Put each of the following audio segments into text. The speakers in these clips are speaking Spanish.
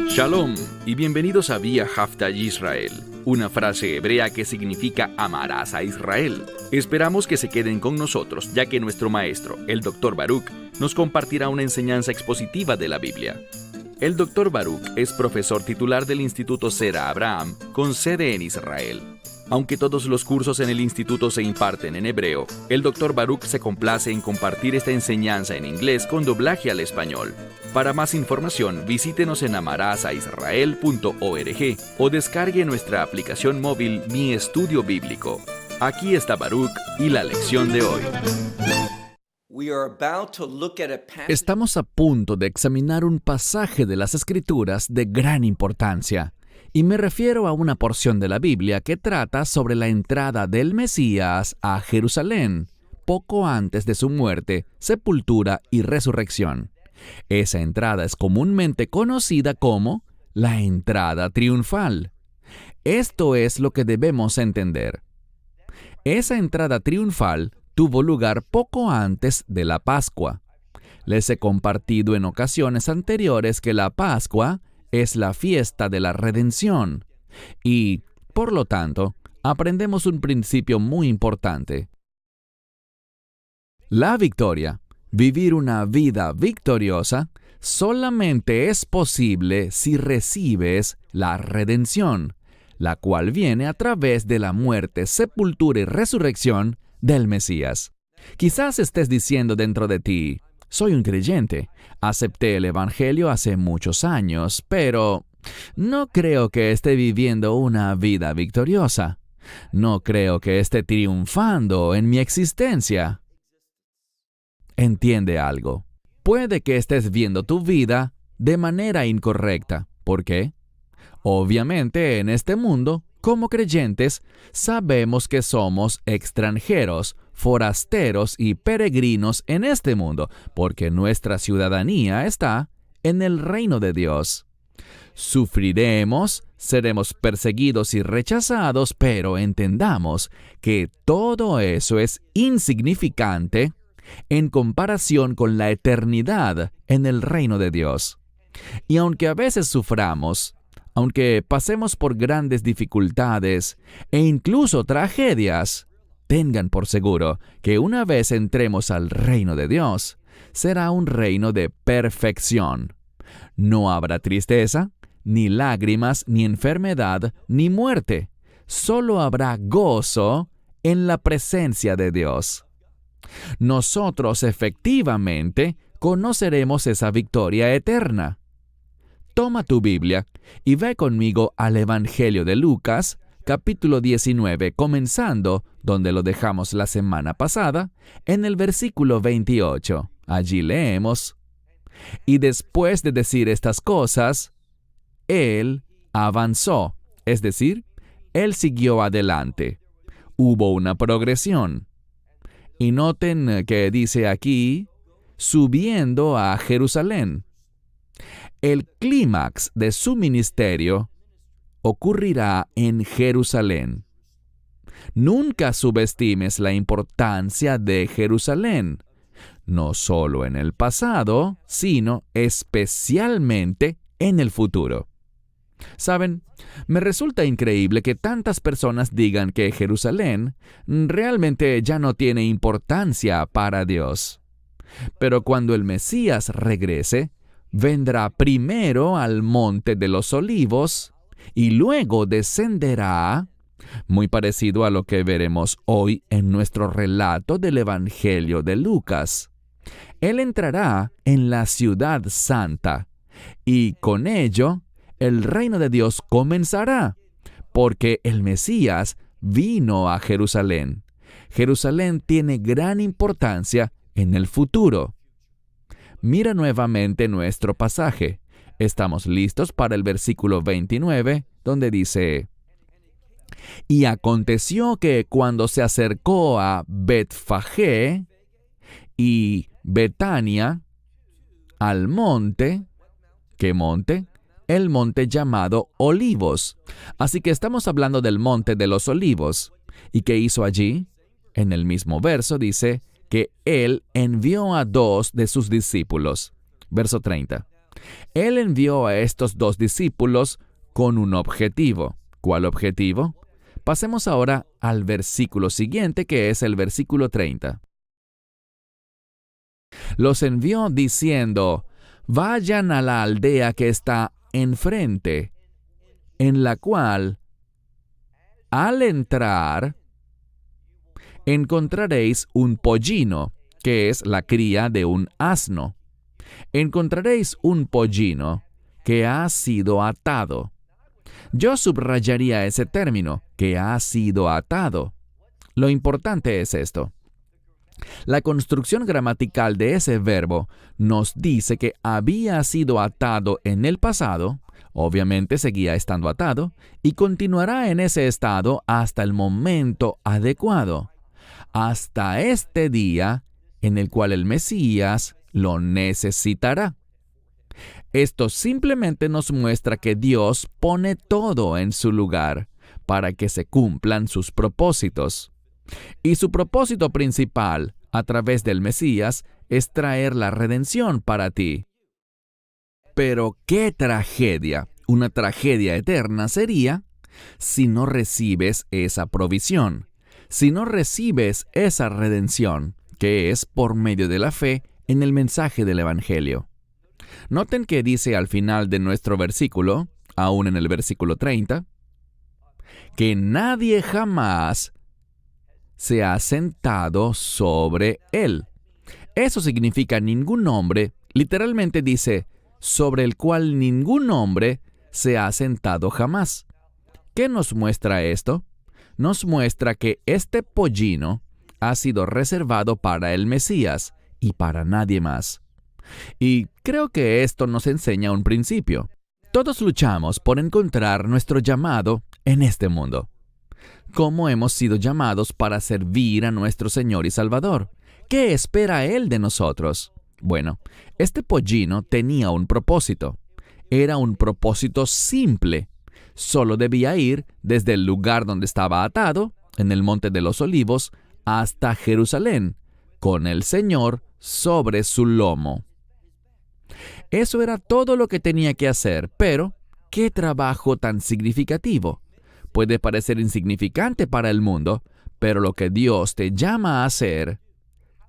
Shalom y bienvenidos a Vía Haftaj Israel, una frase hebrea que significa amarás a Israel. Esperamos que se queden con nosotros, ya que nuestro maestro, el Dr. Baruch, nos compartirá una enseñanza expositiva de la Biblia. El Dr. Baruch es profesor titular del Instituto Zera Abraham, con sede en Israel. Aunque todos los cursos en el instituto se imparten en hebreo, el Dr. Baruch se complace en compartir esta enseñanza en inglés con doblaje al español. Para más información, visítenos en amarasaisrael.org o descargue nuestra aplicación móvil Mi Estudio Bíblico. Aquí está Baruch y la lección de hoy. Estamos a punto de examinar un pasaje de las Escrituras de gran importancia, y me refiero a una porción de la Biblia que trata sobre la entrada del Mesías a Jerusalén, poco antes de su muerte, sepultura y resurrección. Esa entrada es comúnmente conocida como la entrada triunfal. Esto es lo que debemos entender. Esa entrada triunfal tuvo lugar poco antes de la Pascua. Les he compartido en ocasiones anteriores que la Pascua es la fiesta de la redención y, por lo tanto, aprendemos un principio muy importante. La victoria, vivir una vida victoriosa, solamente es posible si recibes la redención, la cual viene a través de la muerte, sepultura y resurrección del Mesías. Quizás estés diciendo dentro de ti: soy un creyente, acepté el Evangelio hace muchos años, pero no creo que esté viviendo una vida victoriosa. No creo que esté triunfando en mi existencia. Entiende algo. Puede que estés viendo tu vida de manera incorrecta. ¿Por qué? Obviamente, en este mundo, como creyentes, sabemos que somos extranjeros, forasteros y peregrinos en este mundo, porque nuestra ciudadanía está en el reino de Dios. Sufriremos, seremos perseguidos y rechazados, pero entendamos que todo eso es insignificante en comparación con la eternidad en el reino de Dios. Y aunque a veces suframos, aunque pasemos por grandes dificultades e incluso tragedias, tengan por seguro que una vez entremos al reino de Dios, será un reino de perfección. No habrá tristeza, ni lágrimas, ni enfermedad, ni muerte. Solo habrá gozo en la presencia de Dios. Nosotros efectivamente conoceremos esa victoria eterna. Toma tu Biblia y ve conmigo al Evangelio de Lucas, capítulo 19, comenzando donde lo dejamos la semana pasada, en el versículo 28. Allí leemos: y después de decir estas cosas, él avanzó, es decir, él siguió adelante. Hubo una progresión. Y noten que dice aquí, subiendo a Jerusalén. El clímax de su ministerio ocurrirá en Jerusalén. Nunca subestimes la importancia de Jerusalén, no solo en el pasado, sino especialmente en el futuro. ¿Saben? Me resulta increíble que tantas personas digan que Jerusalén realmente ya no tiene importancia para Dios. Pero cuando el Mesías regrese, vendrá primero al Monte de los Olivos y luego descenderá, muy parecido a lo que veremos hoy en nuestro relato del Evangelio de Lucas. Él entrará en la ciudad santa y con ello el reino de Dios comenzará, porque el Mesías vino a Jerusalén. Jerusalén tiene gran importancia en el futuro. Mira nuevamente nuestro pasaje. Estamos listos para el versículo 29, donde dice: y aconteció que cuando se acercó a Betfagé y Betania, al monte, ¿qué monte? El monte llamado Olivos. Así que estamos hablando del monte de los Olivos. ¿Y qué hizo allí? En el mismo verso dice que él envió a 2 de sus discípulos. Verso 30. Él envió a estos 2 discípulos con un objetivo. ¿Cuál objetivo? Pasemos ahora al versículo siguiente, que es el versículo 30. Los envió diciendo: vayan a la aldea que está enfrente, en la cual, al entrar, encontraréis un pollino, que es la cría de un asno. Encontraréis un pollino que ha sido atado. Yo subrayaría ese término, que ha sido atado. Lo importante es esto. La construcción gramatical de ese verbo nos dice que había sido atado en el pasado, obviamente seguía estando atado, y continuará en ese estado hasta el momento adecuado, hasta este día en el cual el Mesías lo necesitará. Esto simplemente nos muestra que Dios pone todo en su lugar para que se cumplan sus propósitos. Y su propósito principal, a través del Mesías, es traer la redención para ti. Pero qué tragedia, una tragedia eterna sería si no recibes esa provisión, si no recibes esa redención, que es por medio de la fe en el mensaje del Evangelio. Noten que dice al final de nuestro versículo, aún en el versículo 30, que nadie jamás se ha sentado sobre él. Eso significa ningún hombre, literalmente dice, sobre el cual ningún hombre se ha sentado jamás. ¿Qué nos muestra esto? Nos muestra que este pollino ha sido reservado para el Mesías y para nadie más. Y creo que esto nos enseña un principio. Todos luchamos por encontrar nuestro llamado en este mundo. ¿Cómo hemos sido llamados para servir a nuestro Señor y Salvador? ¿Qué espera Él de nosotros? Bueno, este pollino tenía un propósito. Era un propósito simple. Solo debía ir desde el lugar donde estaba atado, en el Monte de los Olivos, hasta Jerusalén, con el Señor sobre su lomo. Eso era todo lo que tenía que hacer, pero ¡qué trabajo tan significativo! Puede parecer insignificante para el mundo, pero lo que Dios te llama a hacer,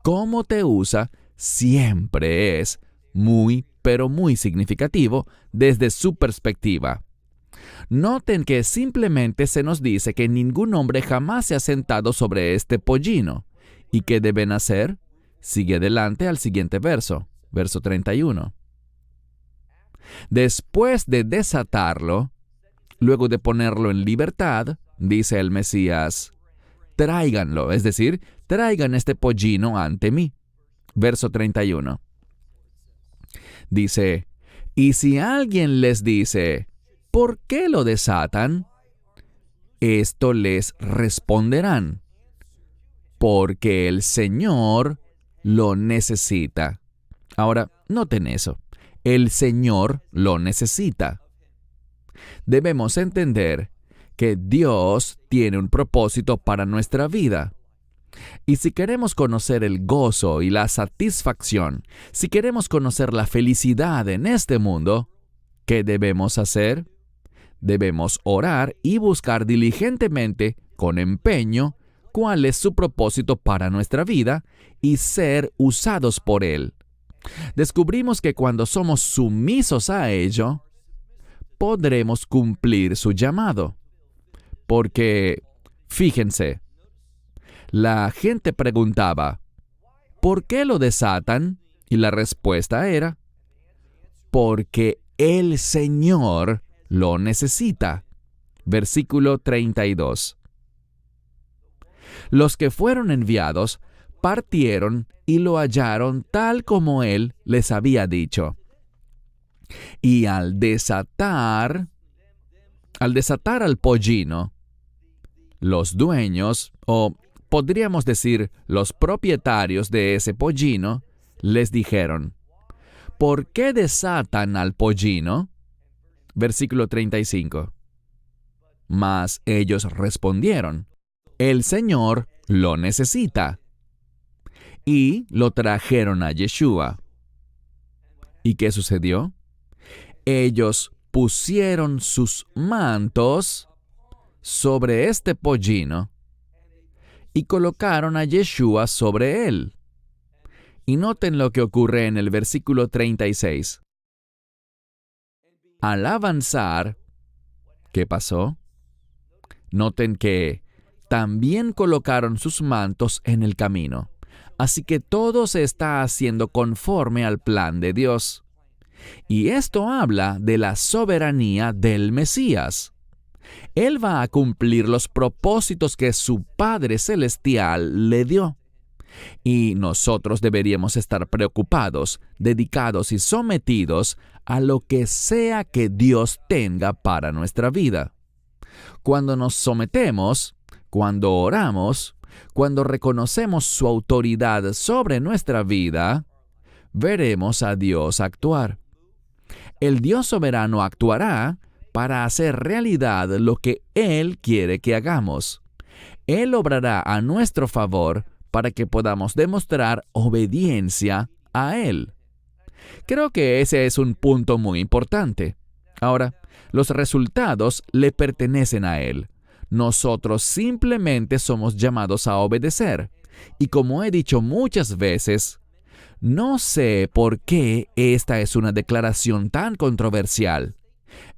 cómo te usa, siempre es muy, pero muy significativo desde su perspectiva. Noten que simplemente se nos dice que ningún hombre jamás se ha sentado sobre este pollino. ¿Y qué deben hacer? Sigue adelante al siguiente verso, verso 31. Después de desatarlo, luego de ponerlo en libertad, dice el Mesías, tráiganlo, es decir, traigan este pollino ante mí. Verso 31. Dice, y si alguien les dice, ¿por qué lo desatan? Esto les responderán, porque el Señor lo necesita. Ahora, noten eso. El Señor lo necesita. Debemos entender que Dios tiene un propósito para nuestra vida. Y si queremos conocer el gozo y la satisfacción, si queremos conocer la felicidad en este mundo, ¿qué debemos hacer? Debemos orar y buscar diligentemente, con empeño, cuál es su propósito para nuestra vida y ser usados por Él. Descubrimos que cuando somos sumisos a ello, podremos cumplir su llamado. Porque, fíjense, la gente preguntaba, ¿por qué lo desatan? Y la respuesta era, porque el Señor lo necesita. Versículo 32. Los que fueron enviados partieron y lo hallaron tal como Él les había dicho. Y al desatar al pollino, los dueños, o podríamos decir los propietarios de ese pollino, les dijeron, ¿por qué desatan al pollino? Versículo 35. Mas ellos respondieron, el Señor lo necesita. Y lo trajeron a Yeshua. ¿Y qué sucedió? Ellos pusieron sus mantos sobre este pollino y colocaron a Yeshua sobre él. Y noten lo que ocurre en el versículo 36. Al avanzar, ¿qué pasó? Noten que también colocaron sus mantos en el camino. Así que todo se está haciendo conforme al plan de Dios. Y esto habla de la soberanía del Mesías. Él va a cumplir los propósitos que su Padre Celestial le dio. Y nosotros deberíamos estar preocupados, dedicados y sometidos a lo que sea que Dios tenga para nuestra vida. Cuando nos sometemos, cuando oramos, cuando reconocemos su autoridad sobre nuestra vida, veremos a Dios actuar. El Dios soberano actuará para hacer realidad lo que Él quiere que hagamos. Él obrará a nuestro favor para que podamos demostrar obediencia a Él. Creo que ese es un punto muy importante. Ahora, los resultados le pertenecen a Él. Nosotros simplemente somos llamados a obedecer. Y como he dicho muchas veces, no sé por qué esta es una declaración tan controversial.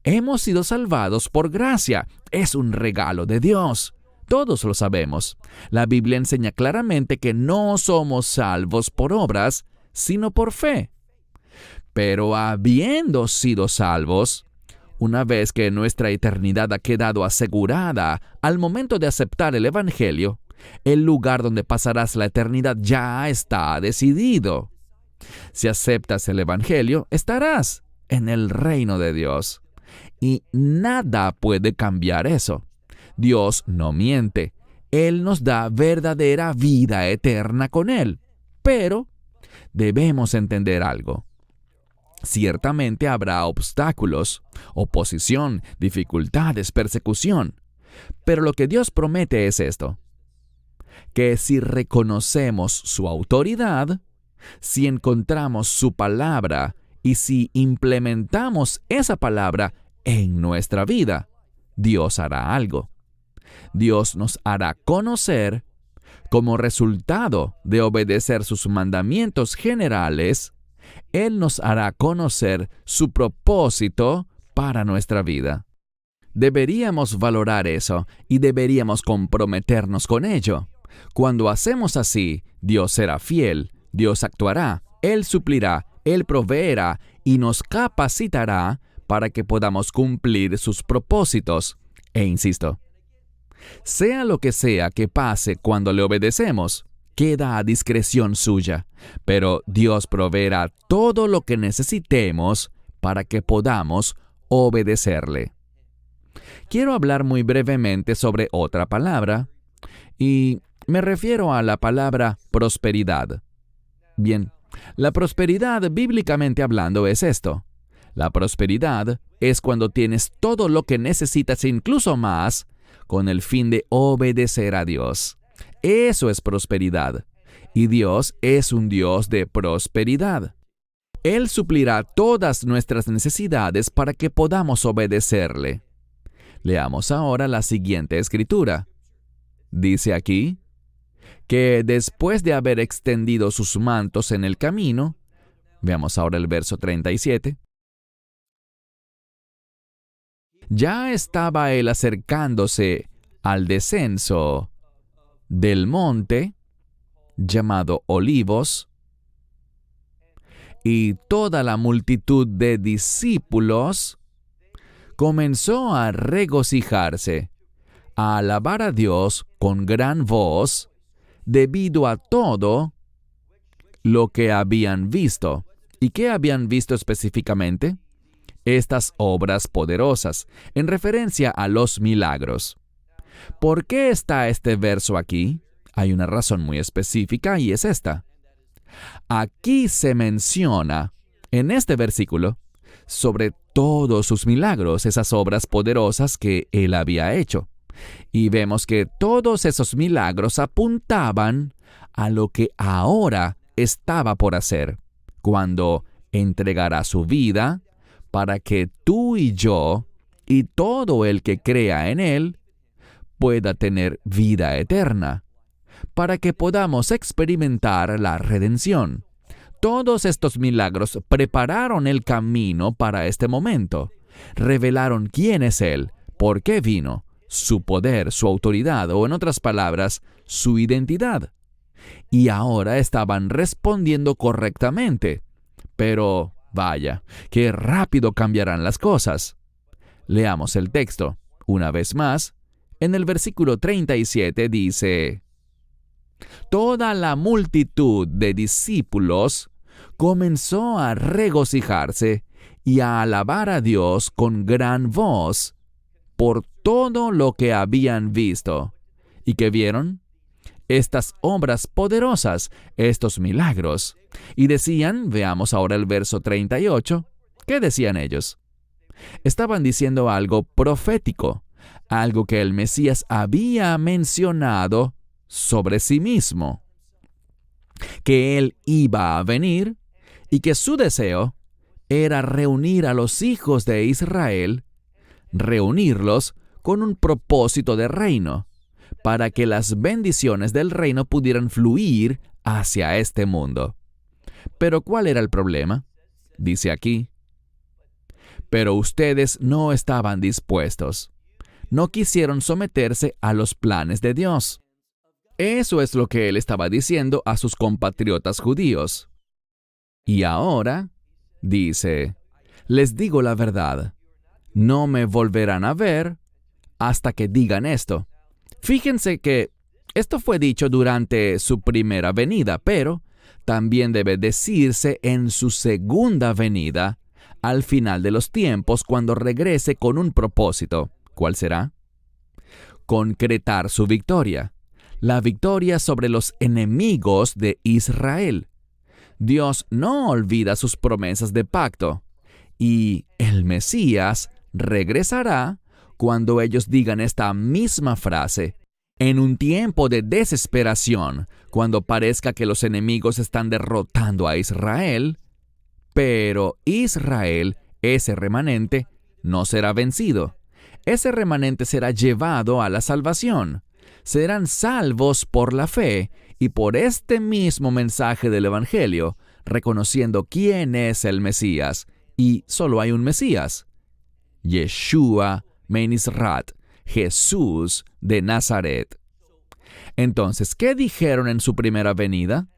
Hemos sido salvados por gracia. Es un regalo de Dios. Todos lo sabemos. La Biblia enseña claramente que no somos salvos por obras, sino por fe. Pero habiendo sido salvos, una vez que nuestra eternidad ha quedado asegurada al momento de aceptar el Evangelio, el lugar donde pasarás la eternidad ya está decidido. Si aceptas el Evangelio, estarás en el reino de Dios. Y nada puede cambiar eso. Dios no miente. Él nos da verdadera vida eterna con Él. Pero debemos entender algo. Ciertamente habrá obstáculos, oposición, dificultades, persecución. Pero lo que Dios promete es esto: que si reconocemos su autoridad, si encontramos su palabra y si implementamos esa palabra en nuestra vida, Dios hará algo. Dios nos hará conocer, como resultado de obedecer sus mandamientos generales, Él nos hará conocer su propósito para nuestra vida. Deberíamos valorar eso y deberíamos comprometernos con ello. Cuando hacemos así, Dios será fiel, Dios actuará, Él suplirá, Él proveerá y nos capacitará para que podamos cumplir sus propósitos. E insisto, sea lo que sea que pase cuando le obedecemos, queda a discreción suya, pero Dios proveerá todo lo que necesitemos para que podamos obedecerle. Quiero hablar muy brevemente sobre otra palabra, y me refiero a la palabra prosperidad. Bien, la prosperidad, bíblicamente hablando, es esto. La prosperidad es cuando tienes todo lo que necesitas, incluso más, con el fin de obedecer a Dios. Eso es prosperidad. Y Dios es un Dios de prosperidad. Él suplirá todas nuestras necesidades para que podamos obedecerle. Leamos ahora la siguiente escritura. Dice aquí que después de haber extendido sus mantos en el camino, veamos ahora el verso 37, ya estaba él acercándose al descenso del monte, llamado Olivos, y toda la multitud de discípulos comenzó a regocijarse, a alabar a Dios con gran voz, debido a todo lo que habían visto. ¿Y qué habían visto específicamente? Estas obras poderosas, en referencia a los milagros. ¿Por qué está este verso aquí? Hay una razón muy específica y es esta. Aquí se menciona, en este versículo, sobre todos sus milagros, esas obras poderosas que él había hecho. Y vemos que todos esos milagros apuntaban a lo que ahora estaba por hacer, cuando entregará su vida para que tú y yo y todo el que crea en Él pueda tener vida eterna, para que podamos experimentar la redención. Todos estos milagros prepararon el camino para este momento. Revelaron quién es Él, por qué vino, su poder, su autoridad, o en otras palabras, su identidad. Y ahora estaban respondiendo correctamente. Pero, vaya, qué rápido cambiarán las cosas. Leamos el texto. Una vez más, en el versículo 37 dice: toda la multitud de discípulos comenzó a regocijarse y a alabar a Dios con gran voz por todo lo que habían visto. ¿Y qué vieron? Estas obras poderosas, estos milagros. Y decían, veamos ahora el verso 38, ¿qué decían ellos? Estaban diciendo algo profético, algo que el Mesías había mencionado sobre sí mismo, que Él iba a venir y que su deseo era reunir a los hijos de Israel, reunirlos con un propósito de reino, para que las bendiciones del reino pudieran fluir hacia este mundo. Pero ¿cuál era el problema? Dice aquí: pero ustedes no estaban dispuestos. No quisieron someterse a los planes de Dios. Eso es lo que Él estaba diciendo a sus compatriotas judíos. Y ahora, dice, les digo la verdad, no me volverán a ver hasta que digan esto. Fíjense que esto fue dicho durante su primera venida, pero también debe decirse en su segunda venida, al final de los tiempos, cuando regrese con un propósito. ¿Cuál será? Concretar su victoria. La victoria sobre los enemigos de Israel. Dios no olvida sus promesas de pacto, y el Mesías regresará cuando ellos digan esta misma frase, en un tiempo de desesperación, cuando parezca que los enemigos están derrotando a Israel, pero Israel, ese remanente, no será vencido. Ese remanente será llevado a la salvación. Serán salvos por la fe y por este mismo mensaje del Evangelio, reconociendo quién es el Mesías. Y solo hay un Mesías: Yeshua Menisrat, Jesús de Nazaret. Entonces, ¿qué dijeron en su primera venida?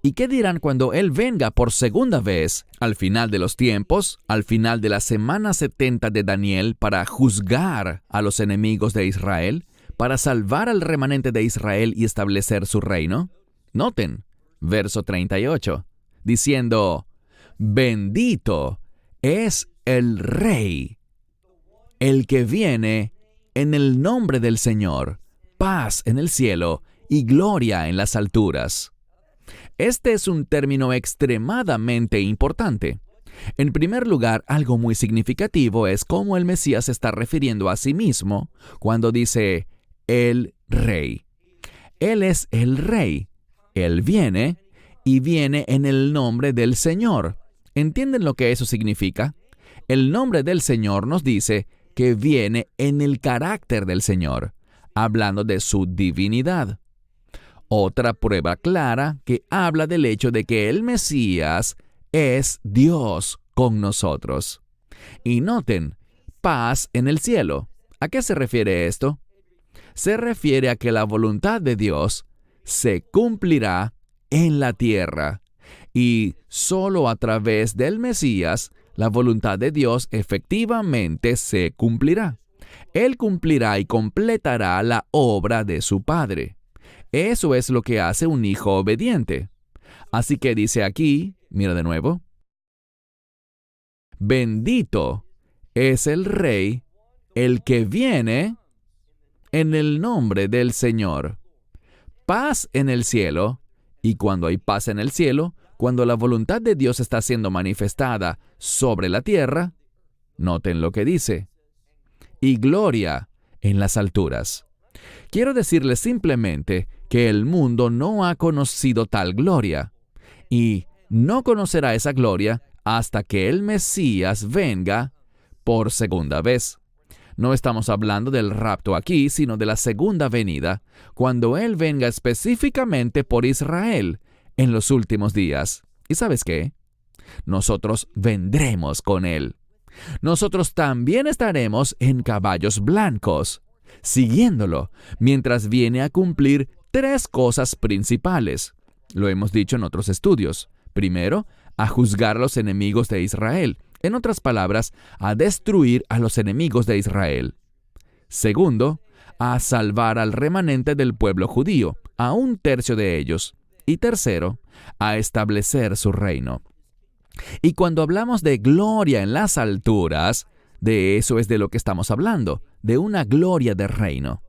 ¿Y qué dirán cuando Él venga por segunda vez, al final de los tiempos, al final de la semana 70 de Daniel, para juzgar a los enemigos de Israel, para salvar al remanente de Israel y establecer su reino? Noten, verso 38, diciendo: bendito es el Rey, el que viene en el nombre del Señor, paz en el cielo y gloria en las alturas. Este es un término extremadamente importante. En primer lugar, algo muy significativo es cómo el Mesías se está refiriendo a sí mismo cuando dice el Rey. Él es el Rey. Él viene y viene en el nombre del Señor. ¿Entienden lo que eso significa? El nombre del Señor nos dice que viene en el carácter del Señor, hablando de su divinidad. Otra prueba clara que habla del hecho de que el Mesías es Dios con nosotros. Y noten, paz en el cielo. ¿A qué se refiere esto? Se refiere a que la voluntad de Dios se cumplirá en la tierra. Y solo a través del Mesías, la voluntad de Dios efectivamente se cumplirá. Él cumplirá y completará la obra de su Padre. Eso es lo que hace un hijo obediente. Así que dice aquí, mira de nuevo: bendito es el Rey, el que viene en el nombre del Señor. Paz en el cielo, y cuando hay paz en el cielo, cuando la voluntad de Dios está siendo manifestada sobre la tierra, noten lo que dice: y gloria en las alturas. Quiero decirles simplemente que el mundo no ha conocido tal gloria, y no conocerá esa gloria hasta que el Mesías venga por segunda vez. No estamos hablando del rapto aquí, sino de la segunda venida, cuando Él venga específicamente por Israel en los últimos días. ¿Y sabes qué? Nosotros vendremos con Él. Nosotros también estaremos en caballos blancos, siguiéndolo, mientras viene a cumplir 3 cosas principales. Lo hemos dicho en otros estudios. Primero, a juzgar a los enemigos de Israel. En otras palabras, a destruir a los enemigos de Israel. Segundo, a salvar al remanente del pueblo judío, a 1/3 de ellos. Y tercero, a establecer su reino. Y cuando hablamos de gloria en las alturas, de eso es de lo que estamos hablando, de una gloria de reino.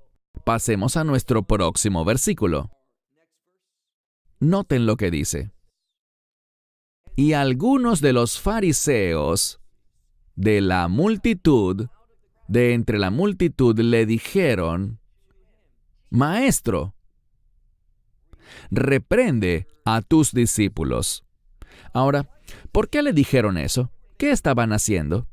Pasemos a nuestro próximo versículo. Noten lo que dice. Y algunos de los fariseos de la multitud, de entre la multitud, le dijeron: Maestro, reprende a tus discípulos. Ahora, ¿por qué le dijeron eso? ¿Qué estaban haciendo?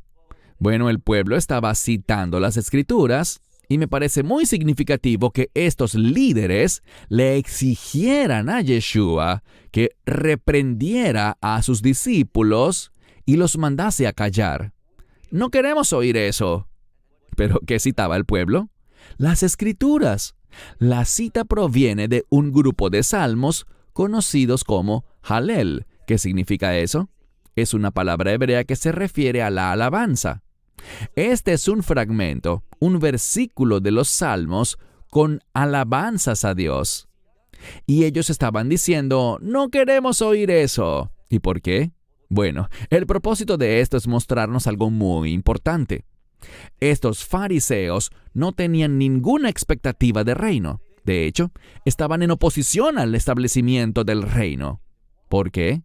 Bueno, el pueblo estaba citando las Escrituras, y me parece muy significativo que estos líderes le exigieran a Yeshua que reprendiera a sus discípulos y los mandase a callar. No queremos oír eso. ¿Pero qué citaba el pueblo? Las Escrituras. La cita proviene de un grupo de salmos conocidos como Halel. ¿Qué significa eso? Es una palabra hebrea que se refiere a la alabanza. Este es un fragmento, un versículo de los Salmos con alabanzas a Dios. Y ellos estaban diciendo: no queremos oír eso. ¿Y por qué? Bueno, el propósito de esto es mostrarnos algo muy importante. Estos fariseos no tenían ninguna expectativa de reino. De hecho, estaban en oposición al establecimiento del reino. ¿Por qué?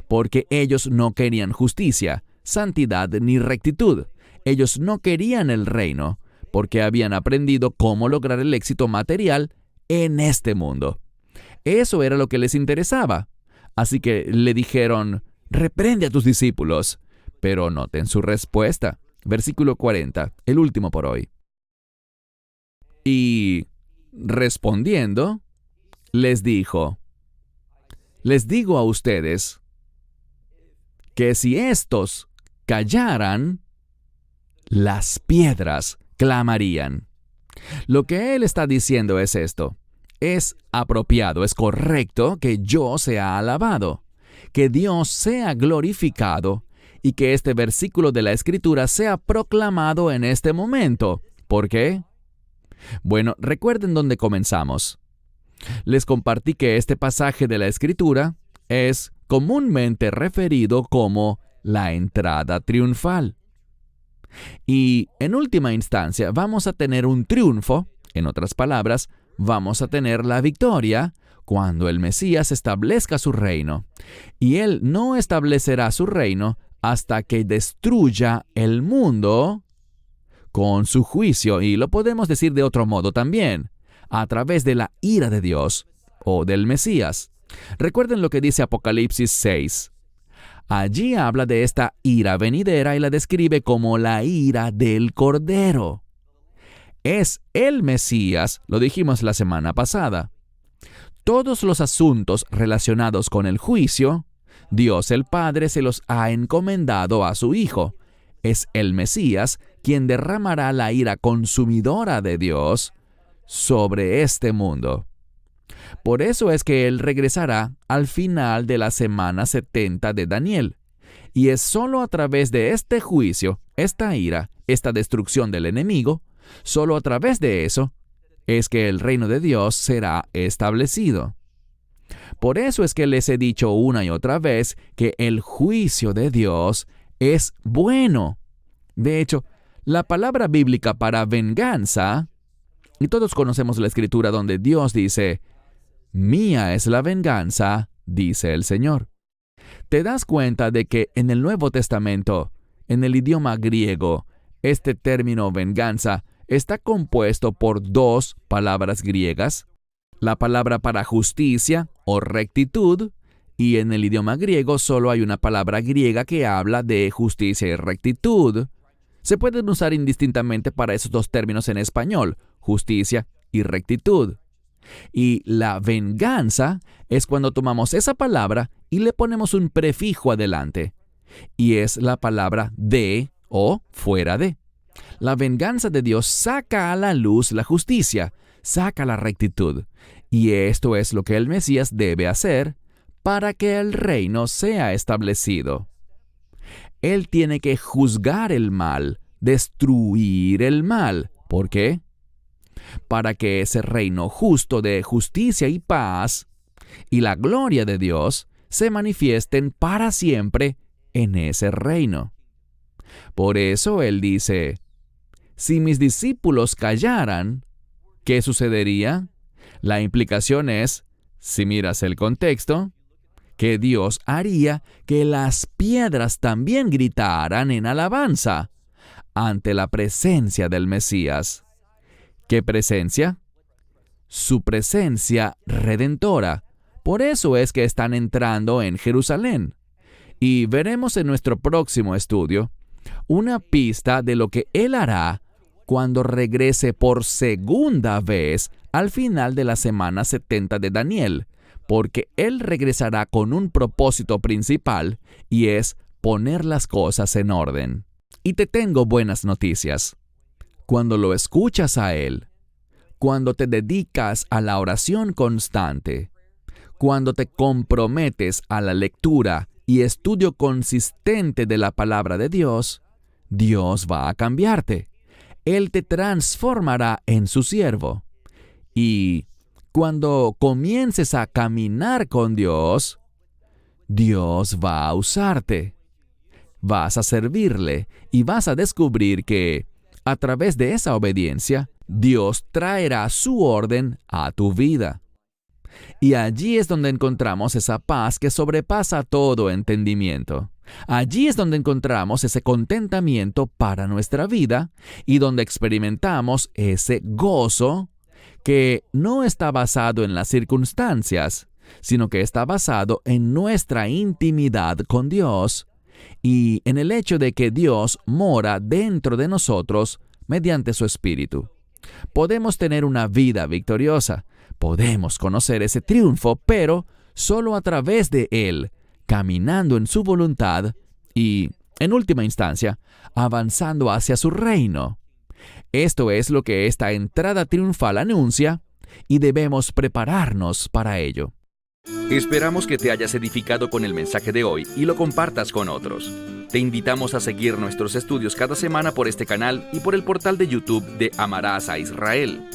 Porque ellos no querían justicia, santidad ni rectitud. Ellos no querían el reino, porque habían aprendido cómo lograr el éxito material en este mundo. Eso era lo que les interesaba. Así que le dijeron: reprende a tus discípulos. Pero noten su respuesta. Versículo 40, el último por hoy. Y respondiendo, les dijo: les digo a ustedes que si estos callaran, las piedras clamarían. Lo que él está diciendo es esto: es apropiado, es correcto que yo sea alabado, que Dios sea glorificado y que este versículo de la Escritura sea proclamado en este momento. ¿Por qué? Bueno, recuerden dónde comenzamos. Les compartí que este pasaje de la Escritura es comúnmente referido como la entrada triunfal. Y en última instancia vamos a tener un triunfo, en otras palabras, vamos a tener la victoria cuando el Mesías establezca su reino. Y Él no establecerá su reino hasta que destruya el mundo con su juicio, y lo podemos decir de otro modo también, a través de la ira de Dios o del Mesías. Recuerden lo que dice Apocalipsis 6. Allí habla de esta ira venidera y la describe como la ira del Cordero. Es el Mesías, lo dijimos la semana pasada. Todos los asuntos relacionados con el juicio, Dios el Padre se los ha encomendado a su Hijo. Es el Mesías quien derramará la ira consumidora de Dios sobre este mundo. Por eso es que Él regresará al final de la semana 70 de Daniel. Y es solo a través de este juicio, esta ira, esta destrucción del enemigo, solo a través de eso, es que el reino de Dios será establecido. Por eso es que les he dicho una y otra vez que el juicio de Dios es bueno. De hecho, la palabra bíblica para venganza, y todos conocemos la escritura donde Dios dice: mía es la venganza, dice el Señor. ¿Te das cuenta de que en el Nuevo Testamento, en el idioma griego, este término venganza está compuesto por 2 palabras griegas? La palabra para justicia o rectitud Y en el idioma griego solo hay una palabra griega que habla de justicia y rectitud. Se pueden usar indistintamente para esos dos términos en español, justicia y rectitud. Y la venganza es cuando tomamos esa palabra y le ponemos un prefijo adelante. Y es la palabra de o fuera de. La venganza de Dios saca a la luz la justicia, saca la rectitud. Y esto es lo que el Mesías debe hacer para que el reino sea establecido. Él tiene que juzgar el mal, destruir el mal. ¿Por qué? Para que ese reino justo de justicia y paz y la gloria de Dios se manifiesten para siempre en ese reino. Por eso Él dice, si mis discípulos callaran, ¿qué sucedería? La implicación es, si miras el contexto, que Dios haría que las piedras también gritaran en alabanza ante la presencia del Mesías. ¿Qué presencia? Su presencia redentora. Por eso es que están entrando en Jerusalén. Y veremos en nuestro próximo estudio una pista de lo que Él hará cuando regrese por segunda vez al final de la semana 70 de Daniel, porque Él regresará con un propósito principal y es poner las cosas en orden. Y te tengo buenas noticias. Cuando lo escuchas a Él, cuando te dedicas a la oración constante, cuando te comprometes a la lectura y estudio consistente de la palabra de Dios, Dios va a cambiarte. Él te transformará en su siervo. Y cuando comiences a caminar con Dios, Dios va a usarte. Vas a servirle y vas a descubrir que, a través de esa obediencia, Dios traerá su orden a tu vida. Y allí es donde encontramos esa paz que sobrepasa todo entendimiento. Allí es donde encontramos ese contentamiento para nuestra vida y donde experimentamos ese gozo que no está basado en las circunstancias, sino que está basado en nuestra intimidad con Dios y en el hecho de que Dios mora dentro de nosotros mediante su Espíritu. Podemos tener una vida victoriosa, podemos conocer ese triunfo, pero solo a través de Él, caminando en su voluntad y, en última instancia, avanzando hacia su reino. Esto es lo que esta entrada triunfal anuncia y debemos prepararnos para ello. Esperamos que te hayas edificado con el mensaje de hoy y lo compartas con otros. Te invitamos a seguir nuestros estudios cada semana por este canal y por el portal de YouTube de Amarás a Israel.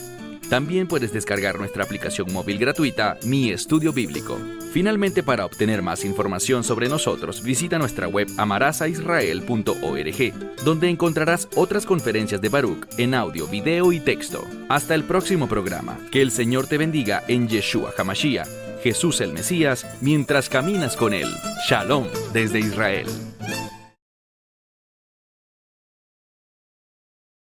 También puedes descargar nuestra aplicación móvil gratuita, Mi Estudio Bíblico. Finalmente, para obtener más información sobre nosotros, visita nuestra web amarasaisrael.org, donde encontrarás otras conferencias de Baruch en audio, video y texto. Hasta el próximo programa. Que el Señor te bendiga en Yeshua HaMashiach, Jesús el Mesías, mientras caminas con Él. Shalom desde Israel.